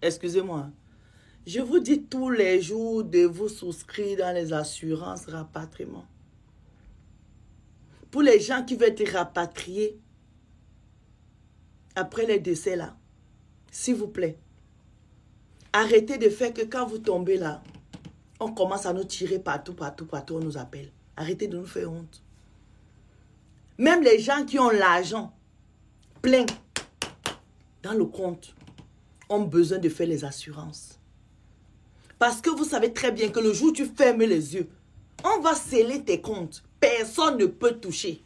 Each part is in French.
Excusez-moi. Je vous dis tous les jours de vous souscrire dans les assurances rapatriement. Pour les gens qui veulent être rapatriés après les décès là, s'il vous plaît, arrêtez de faire que quand vous tombez là, on commence à nous tirer partout, on nous appelle. Arrêtez de nous faire honte. Même les gens qui ont l'argent plein dans le compte ont besoin de faire les assurances. Parce que vous savez très bien que le jour où tu fermes les yeux, on va sceller tes comptes. Personne ne peut toucher.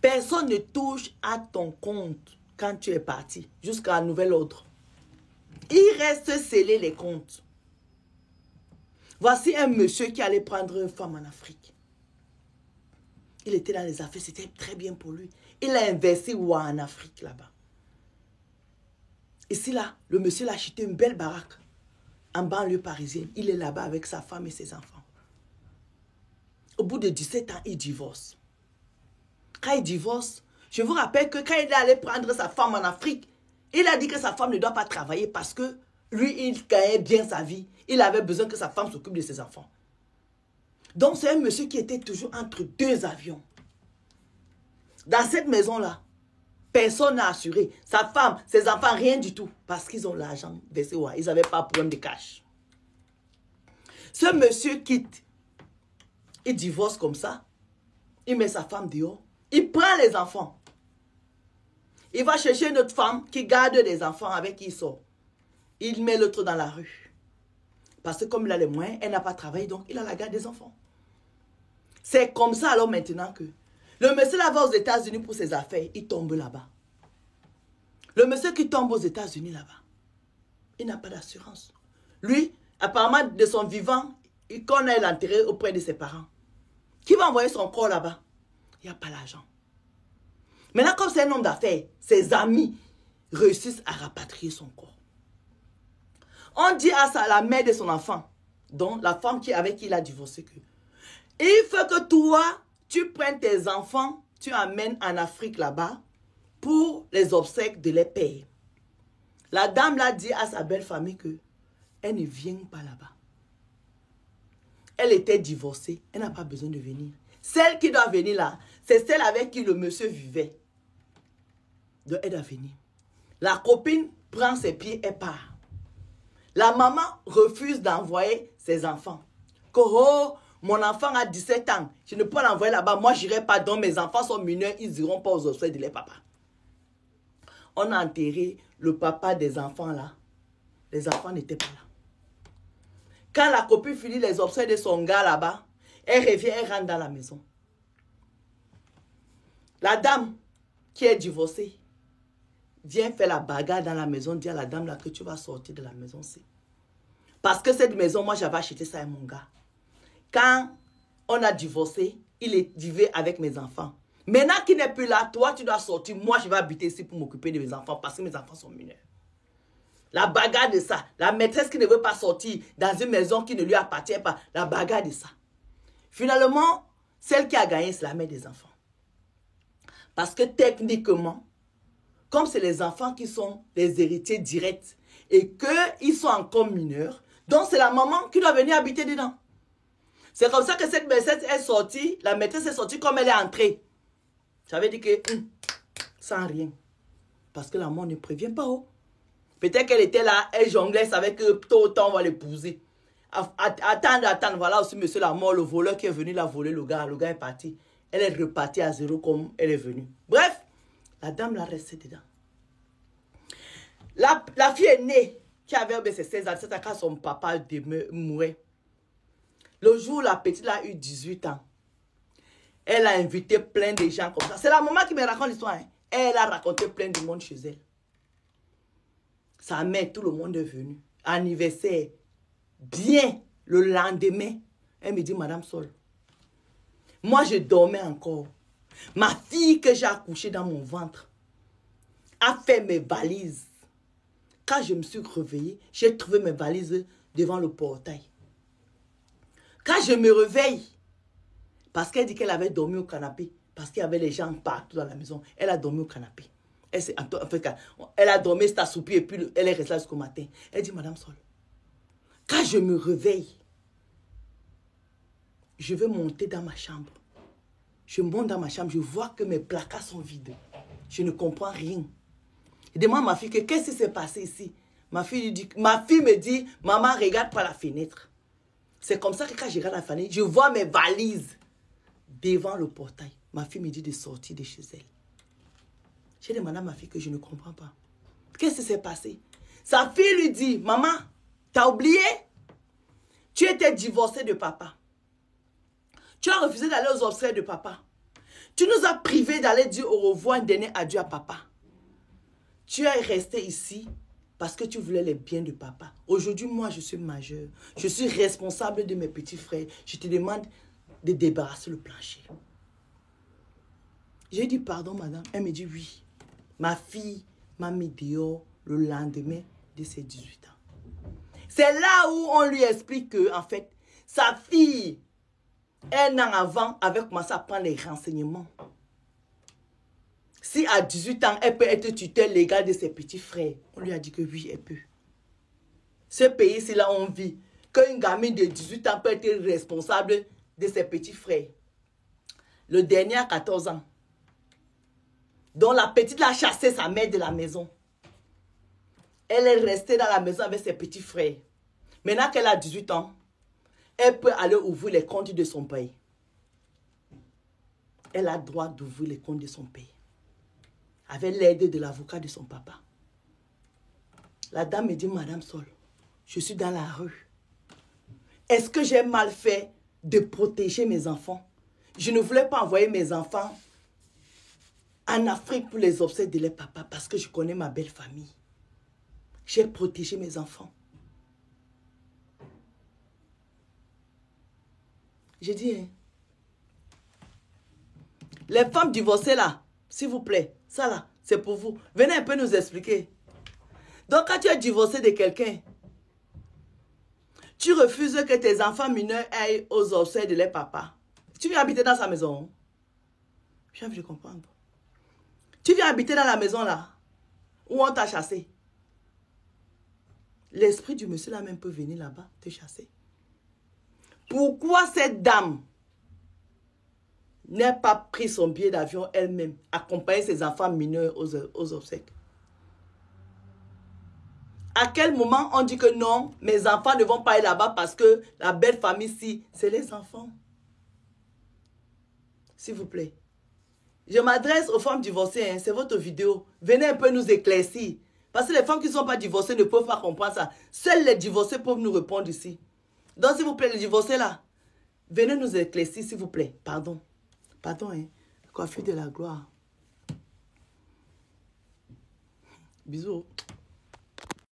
Personne ne touche à ton compte quand tu es parti jusqu'à un nouvel ordre. Il reste scellé les comptes. Voici un monsieur qui allait prendre une femme en Afrique. Il était dans les affaires, c'était très bien pour lui. Il a investi en Afrique là-bas. Ici là, le monsieur l'a acheté une belle baraque en banlieue parisienne. Il est là-bas avec sa femme et ses enfants. Au bout de 17 ans, il divorce. Quand il divorce, je vous rappelle que quand il est allé prendre sa femme en Afrique, il a dit que sa femme ne doit pas travailler parce que lui, il gagnait bien sa vie. Il avait besoin que sa femme s'occupe de ses enfants. Donc, c'est un monsieur qui était toujours entre deux avions. Dans cette maison-là, personne n'a assuré. Sa femme, ses enfants, rien du tout. Parce qu'ils ont l'argent versé. Ils n'avaient pas de problème de cash. Ce monsieur quitte. Il divorce comme ça. Il met sa femme dehors. Il prend les enfants. Il va chercher une autre femme qui garde des enfants avec qui il sort. Il met l'autre dans la rue. Parce que comme il a les moyens, elle n'a pas travaillé, donc il a la garde des enfants. C'est comme ça alors maintenant que le monsieur là va aux États-Unis pour ses affaires, il tombe là-bas. Le monsieur qui tombe aux États-Unis là-bas, il n'a pas d'assurance. Lui, apparemment de son vivant, il connaît l'enterré auprès de ses parents. Qui va envoyer son corps là-bas? Il n'y a pas l'argent. Maintenant, comme c'est un homme d'affaires, ses amis réussissent à rapatrier son corps. On dit à la mère de son enfant, donc la femme avec qui il a divorcé, que il faut que toi, tu prennes tes enfants, tu amènes en Afrique là-bas pour les obsèques de les pères. La dame l'a dit à sa belle famille que elle ne vient pas là-bas. Elle était divorcée, elle n'a pas besoin de venir. Celle qui doit venir là, c'est celle avec qui le monsieur vivait. Donc elle doit venir. La copine prend ses pieds et part. La maman refuse d'envoyer ses enfants. Que oh, mon enfant a 17 ans, je ne peux pas l'envoyer là-bas. Moi, je n'irai pas. Donc mes enfants sont mineurs, ils n'iront pas aux obsèques de leur papa. On a enterré le papa des enfants là. Les enfants n'étaient pas là. Quand la copine finit les obsèques de son gars là-bas, elle revient, elle rentre dans la maison. La dame qui est divorcée vient faire la bagarre dans la maison, dit à la dame là que tu vas sortir de la maison. Parce que cette maison, moi j'avais acheté ça à mon gars. Quand on a divorcé, il vivait avec mes enfants. Maintenant qu'il n'est plus là, toi tu dois sortir. Moi je vais habiter ici pour m'occuper de mes enfants parce que mes enfants sont mineurs. La bagarre de ça. La maîtresse qui ne veut pas sortir dans une maison qui ne lui appartient pas. La bagarre de ça. Finalement, celle qui a gagné, c'est la mère des enfants. Parce que techniquement, comme c'est les enfants qui sont les héritiers directs et qu'ils sont encore mineurs, donc c'est la maman qui doit venir habiter dedans. C'est comme ça que cette maîtresse est sortie, la maîtresse est sortie comme elle est entrée. Ça veut dire que, sans rien. Parce que la mort ne prévient pas. Oh. Peut-être qu'elle était là, elle jonglait, elle savait que tôt ou tard on va l'épouser. Attendre, voilà aussi monsieur la mort, le voleur qui est venu la voler le gars est parti. Elle est repartie à zéro comme elle est venue. Bref, la dame l'a resté dedans. La fille est née, qui avait ses 16 ans, c'est quand son papa mourait. Le jour où la petite a eu 18 ans, elle a invité plein de gens comme ça. C'est la maman qui me raconte l'histoire. Hein. Elle a raconté plein de monde chez elle. Sa mère, tout le monde est venu. Anniversaire. Bien. Le lendemain, elle me dit, Madame Sol, moi je dormais encore. Ma fille que j'ai accouchée dans mon ventre a fait mes valises. Quand je me suis réveillée, j'ai trouvé mes valises devant le portail. Quand je me réveille, parce qu'elle dit qu'elle avait dormi au canapé, parce qu'il y avait les gens partout dans la maison, elle a dormi au canapé. Elle a dormi, c'est assoupie et puis elle est restée là jusqu'au matin. Elle dit, Madame Sol, quand je me réveille, je vais monter dans ma chambre. Je monte dans ma chambre, je vois que mes placards sont vides. Je ne comprends rien. Je demande à ma fille, qu'est-ce qui s'est passé ici? Ma fille me dit, maman, regarde par la fenêtre. C'est comme ça que quand je regarde la fenêtre, je vois mes valises devant le portail. Ma fille me dit de sortir de chez elle. J'ai demandé à ma fille que je ne comprends pas. Qu'est-ce qui s'est passé? Sa fille lui dit, maman, t'as oublié? Tu étais divorcée de papa. Tu as refusé d'aller aux obsèques de papa. Tu nous as privés d'aller dire au revoir, un dernier adieu à papa. Tu es resté ici parce que tu voulais les biens de papa. Aujourd'hui, moi, je suis majeure. Je suis responsable de mes petits frères. Je te demande de débarrasser le plancher. J'ai dit pardon, madame. Elle me dit oui. Ma fille m'a mis dehors le lendemain de ses 18 ans. C'est là où on lui explique que, en fait, sa fille, un an avant, avait commencé à prendre les renseignements. Si à 18 ans, elle peut être tutelle légale de ses petits frères, on lui a dit que oui, elle peut. Ce pays, c'est là où on vit. Qu'une gamine de 18 ans peut être responsable de ses petits frères. Le dernier a 14 ans. Donc la petite l'a chassé sa mère de la maison. Elle est restée dans la maison avec ses petits frères. Maintenant qu'elle a 18 ans, elle peut aller ouvrir les comptes de son pays. Elle a le droit d'ouvrir les comptes de son pays. Avec l'aide de l'avocat de son papa. La dame me dit, Madame Sol, je suis dans la rue. Est-ce que j'ai mal fait de protéger mes enfants? Je ne voulais pas envoyer mes enfants en Afrique pour les obsèques de leur papa parce que je connais ma belle famille. J'ai protégé mes enfants. J'ai dit, hein, les femmes divorcées là, s'il vous plaît, ça là, c'est pour vous. Venez un peu nous expliquer. Donc quand tu es divorcé de quelqu'un, tu refuses que tes enfants mineurs aillent aux obsèques de leur papa. Tu viens habiter dans sa maison. J'ai envie de comprendre. Tu viens habiter dans la maison là, où on t'a chassé. L'esprit du monsieur là même peut venir là-bas te chasser. Pourquoi cette dame n'a pas pris son billet d'avion elle-même, accompagner ses enfants mineurs aux obsèques? À quel moment on dit que non, mes enfants ne vont pas aller là-bas parce que la belle famille, si, c'est les enfants? S'il vous plaît. Je m'adresse aux femmes divorcées, hein, c'est votre vidéo. Venez un peu nous éclaircir. Parce que les femmes qui ne sont pas divorcées ne peuvent pas comprendre ça. Seuls les divorcés peuvent nous répondre ici. Donc, s'il vous plaît, les divorcés là, venez nous éclaircir, s'il vous plaît. Pardon. Pardon, hein. Coiffure de la gloire. Bisous.